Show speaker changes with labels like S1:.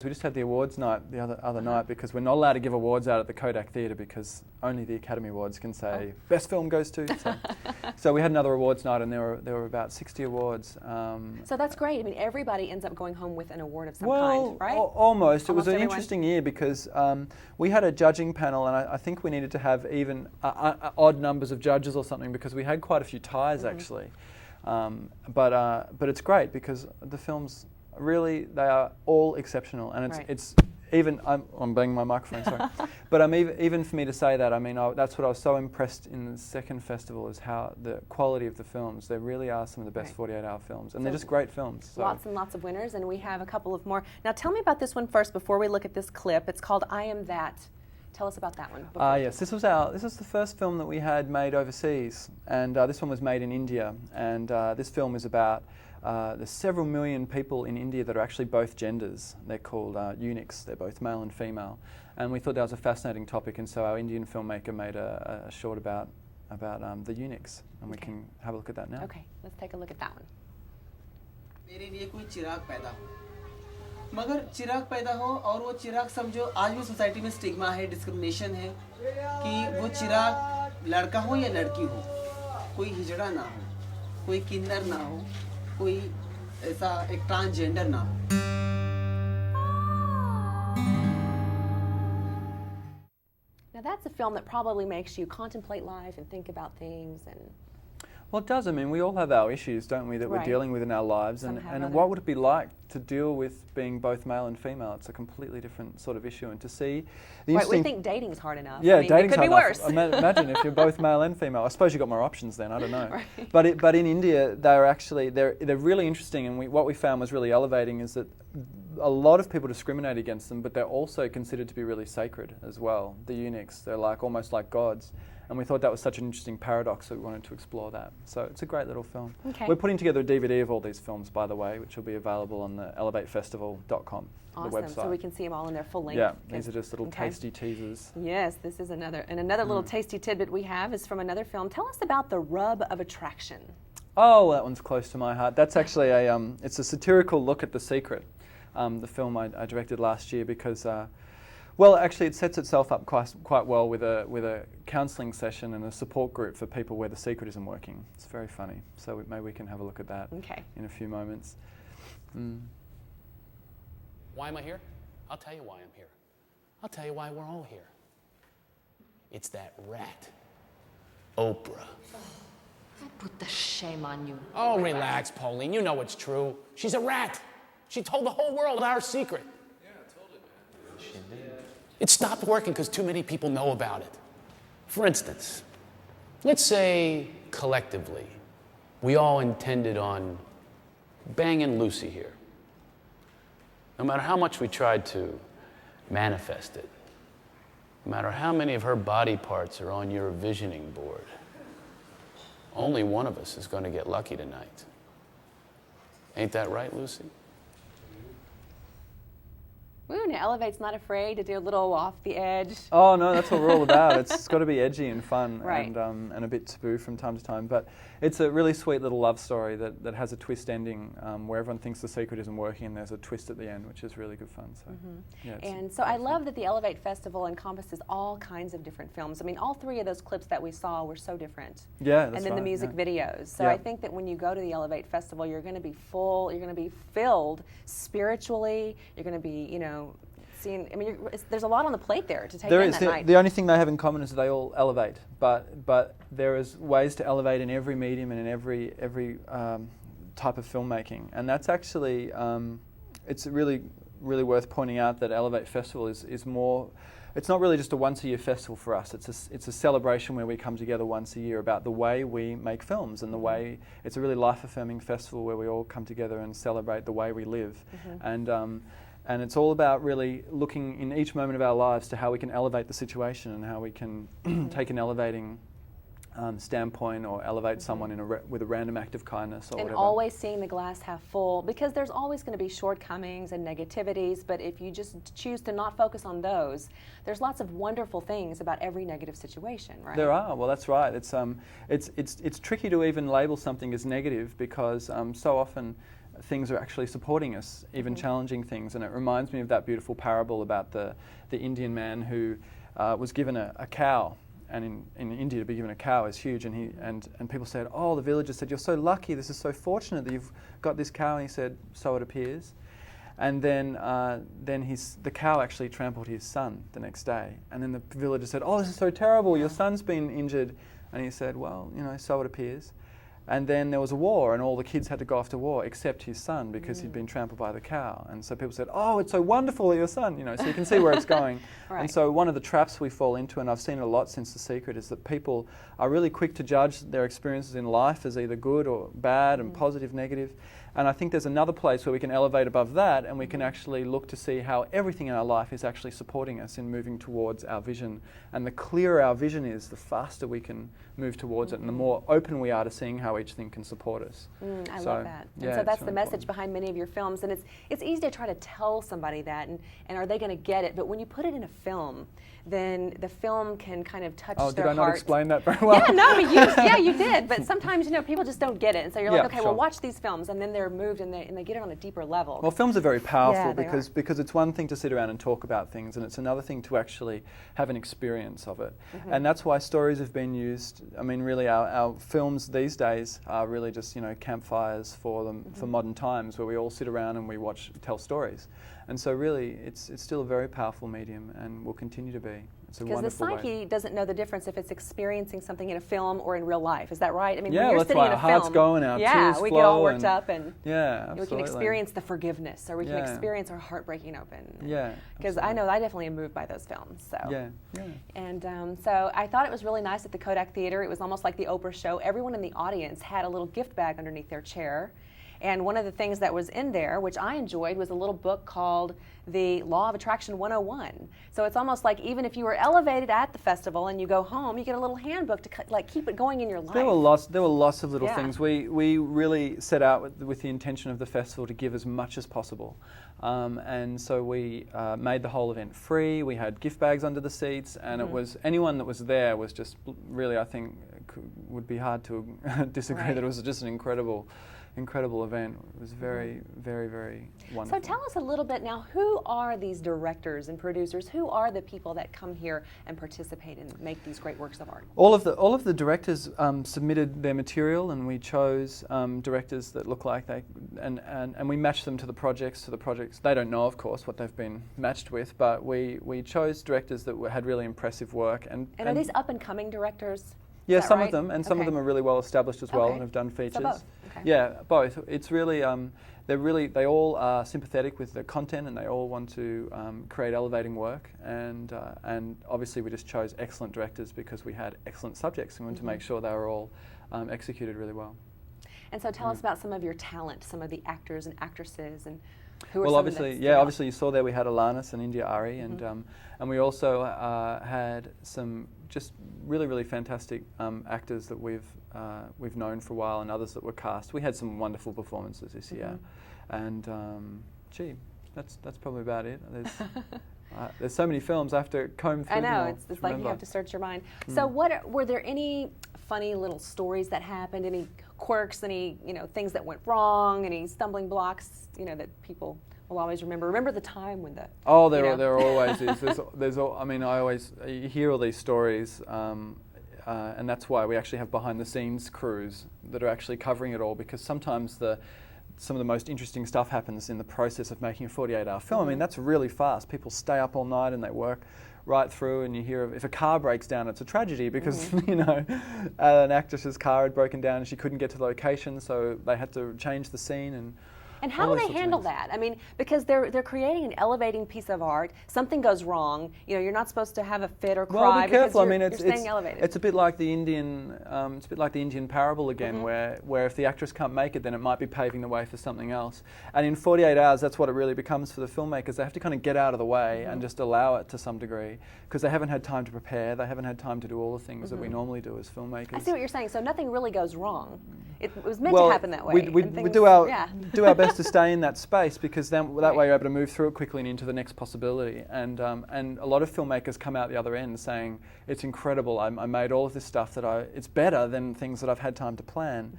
S1: We just had the awards night the other night because we're not allowed to give awards out at the Kodak Theatre because only the Academy Awards can say best film goes to. So we had another awards night and there were about 60 awards.
S2: So that's great. I mean, everybody ends up going home with an award of some kind, right?
S1: Almost. It was an
S2: everyone.
S1: interesting year because we had a judging panel and I think we needed to have even odd numbers of judges or something because we had quite a few ties actually. But it's great because the films really, they are all exceptional, and it's even. I'm banging my microphone, sorry. But even for me to say that, I mean, that's what I was so impressed in the second festival is how the quality of the films. They really are some of the best 48-hour films, and they're just great films. So.
S2: Lots and lots of winners, and we have a couple of more. Now, tell me about this one first before we look at this clip. It's called "I Am That." Tell us about that one.
S1: Yes, this was the first film that we had made overseas, and this one was made in India, and this film is about. There's several million people in India that are actually both genders. They're called eunuchs. They're both male and female. And we thought that was a fascinating topic, and so our Indian filmmaker made a short about the eunuchs, and we can have a look at that now.
S2: Okay, let's take a look at that one.
S3: मेरे लिए कोई चिराग पैदा हो मगर चिराग पैदा हो और वो चिराग समझो आज भी सोसाइटी में स्टिग्मा है डिस्क्रिमिनेशन है कि वो चिराग लड़का हो या लड़की हो कोई हिजड़ा ना हो कोई किन्नर ना हो कोई ऐसा एक ट्रांसजेंडर ना हो
S2: Now that's a film that probably makes you contemplate life and think about things and.
S1: Well, it does. I mean, we all have our issues, don't we, that we're dealing with in our lives. And what would it be like to deal with being both male and female? It's a completely different sort of issue. And to see the
S2: we think dating's hard enough.
S1: Yeah,
S2: I mean,
S1: dating's
S2: it could
S1: hard
S2: be
S1: enough.
S2: worse.
S1: Imagine if you're both male and female. I suppose you've got more options then, I don't know. But in India, they're really interesting. And what we found was really elevating is that a lot of people discriminate against them, but they're also considered to be really sacred as well. The eunuchs, they're almost like gods. And we thought that was such an interesting paradox that we wanted to explore that. So it's a great little film.
S2: Okay.
S1: We're putting together a DVD of all these films, by the way, which will be available on the elevatefestival.com,
S2: awesome.
S1: the website.
S2: So we can see them all in their full length.
S1: Yeah, these are just little tasty teasers.
S2: Yes, this is another little tasty tidbit we have is from another film. Tell us about The Rub of Attraction.
S1: Oh, that one's close to my heart. That's actually it's a satirical look at The Secret, the film I directed last year because well, actually, it sets itself up quite well with a counselling session and a support group for people where The Secret isn't working. It's very funny. So maybe we can have a look at that in a few moments.
S4: Why am I here? I'll tell you why I'm here. I'll tell you why we're all here. It's that rat, Oprah.
S5: I put the shame on you.
S4: Oh, relax, Pauline. You know it's true. She's a rat. She told the whole world our secret.
S6: Yeah, I told it, man.
S4: She did. It stopped working because too many people know about it. For instance, let's say collectively, we all intended on banging Lucy here. No matter how much we tried to manifest it, no matter how many of her body parts are on your visioning board, only one of us is going to get lucky tonight. Ain't that right, Lucy?
S2: Woo, now Elevate's not afraid to do a little off the edge.
S1: Oh no, that's what we're all about. It's got to be edgy and fun
S2: right.
S1: and a bit taboo from time to time. But it's a really sweet little love story that has a twist ending where everyone thinks The Secret isn't working and there's a twist at the end, which is really good fun. So, yeah,
S2: and so I love that the Elevate Festival encompasses all kinds of different films. I mean, all three of those clips that we saw were so different.
S1: Yeah, that's
S2: And then
S1: right,
S2: the music videos. So
S1: yeah.
S2: I think that when you go to the Elevate Festival, you're going to be full, you're going to be filled spiritually, you're going to be, you know, I mean, there's a lot on the plate there to take in that night.
S1: The only thing they have in common is that they all elevate, but there is ways to elevate in every medium and in every type of filmmaking, and that's actually it's really worth pointing out that Elevate Festival is more. It's not really just a once-a-year festival for us. It's a celebration where we come together once a year about the way we make films and the way. It's a really life-affirming festival where we all come together and celebrate the way we live, and it's all about really looking in each moment of our lives to how we can elevate the situation and how we can take an elevating standpoint or elevate someone with a random act of kindness or
S2: and
S1: whatever.
S2: Always seeing the glass half full, because there's always going to be shortcomings and negativities, but if you just choose to not focus on those, there's lots of wonderful things about every negative situation, right?
S1: There are. Well, that's right. It's tricky to even label something as negative because so often things are actually supporting us, even challenging things. And it reminds me of that beautiful parable about the Indian man who was given a cow. And in India, to be given a cow is huge. And people said, oh, the villagers said, you're so lucky, this is so fortunate that you've got this cow. And he said, so it appears. And then the cow actually trampled his son the next day. And then the villagers said, oh, this is so terrible, your son's been injured. And he said, well, so it appears. And then there was a war, and all the kids had to go off to war except his son, because he'd been trampled by the cow. And so people said, oh, it's so wonderful that your son, so you can see where it's going.
S2: Right.
S1: And so one of the traps we fall into, and I've seen it a lot since The Secret, is that people are really quick to judge their experiences in life as either good or bad and positive, negative. And I think there's another place where we can elevate above that, and we can actually look to see how everything in our life is actually supporting us in moving towards our vision. And the clearer our vision is, the faster we can move towards it, and the more open we are to seeing how each thing can support us.
S2: I love that. And
S1: yeah,
S2: so that's
S1: it's
S2: the
S1: really
S2: message
S1: important.
S2: behind many of your films. And it's easy to try to tell somebody that, and are they going to get it? But when you put it in a film, then the film can kind of touch their heart.
S1: Oh, did I not explain that very well?
S2: Yeah, no, I mean, you did. But sometimes, people just don't get it. And so you're like, okay, well, watch these films. And then they're moved and they get it on a deeper level.
S1: Well, films are very powerful
S2: Yeah,
S1: because it's one thing to sit around and talk about things, and it's another thing to actually have an experience of it. And that's why stories have been used. I mean, really, our films these days are really just, campfires for modern times, where we all sit around and we tell stories. And so really, it's still a very powerful medium, and will continue to be. It's a
S2: because the
S1: wonderful way.
S2: psyche doesn't know the difference if it's experiencing something in a film or in real life. Is that right? I mean,
S1: Yeah,
S2: when you're
S1: that's
S2: sitting
S1: why
S2: in a
S1: our heart's
S2: film,
S1: going, our tears
S2: we
S1: flow,
S2: get all worked
S1: and
S2: up, and
S1: yeah,
S2: we
S1: absolutely.
S2: can experience the forgiveness, or we can
S1: Yeah.
S2: experience our heart breaking open.
S1: Yeah,
S2: Because I know I definitely am moved by those films. So.
S1: Yeah, yeah.
S2: And so I thought it was really nice at the Kodak Theater. It was almost like the Oprah show. Everyone in the audience had a little gift bag underneath their chair. And one of the things that was in there, which I enjoyed, was a little book called The Law of Attraction 101. So it's almost like even if you were elevated at the festival and you go home, you get a little handbook to keep it going in your life.
S1: There were lots of little things. We really set out with the intention of the festival to give as much as possible. And so we made the whole event free. We had gift bags under the seats, and it was anyone that was there was just really, I think, would be hard to disagree that it was just an incredible event. It was very, very, very wonderful.
S2: So tell us a little bit now, who are these directors and producers? Who are the people that come here and participate and make these great works of art?
S1: All of the directors submitted their material, and we chose directors that look like they, and we matched them to the projects. They don't know, of course, what they've been matched with, but we chose directors that had really impressive work. And
S2: are these up and coming directors?
S1: Yeah, some
S2: right?
S1: of them, and some of them are really well established as well and have done features.
S2: So both. Okay.
S1: Yeah, both. It's really, they all are sympathetic with the content, and they all want to create elevating work. And obviously, we just chose excellent directors because we had excellent subjects, and we wanted to make sure they were all executed really well.
S2: And so, tell us about some of your talent, some of the actors and actresses, and who are
S1: well,
S2: some
S1: obviously,
S2: that
S1: yeah, obviously you saw there we had Alanis and India Ari, and we also had some just really, really fantastic actors that we've known for a while, and others that were cast. We had some wonderful performances this year, and that's probably about it. There's so many films I have to comb through.
S2: I know,
S1: them all
S2: it's
S1: to
S2: like you
S1: remember.
S2: have to search your mind. So, were there any funny little stories that happened? Any quirks? Any things that went wrong? Any stumbling blocks? That people will always remember. Remember the time when the
S1: there always is. You hear all these stories, and that's why we actually have behind-the-scenes crews that are actually covering it all, because sometimes some of the most interesting stuff happens in the process of making a 48-hour film. I mean, that's really fast. People stay up all night and they work right through, and you hear if a car breaks down, it's a tragedy because an actress's car had broken down and she couldn't get to the location, so they had to change the scene.
S2: And how do they handle that? I mean, because they're creating an elevating piece of art. Something goes wrong. You're not supposed to have a fit or cry.
S1: Well, be careful.
S2: Because you're staying elevated.
S1: It's a bit like the Indian. It's a bit like the Indian parable again, where if the actress can't make it, then it might be paving the way for something else. And in 48 hours, that's what it really becomes for the filmmakers. They have to kind of get out of the way and just allow it to some degree, because they haven't had time to prepare. They haven't had time to do all the things that we normally do as filmmakers.
S2: I see what you're saying. So nothing really goes wrong. It was meant to happen that way.
S1: We do our best to stay in that space, because then that way you're able to move through it quickly and into the next possibility. And a lot of filmmakers come out the other end saying, it's incredible, I made all of this stuff it's better than things that I've had time to plan.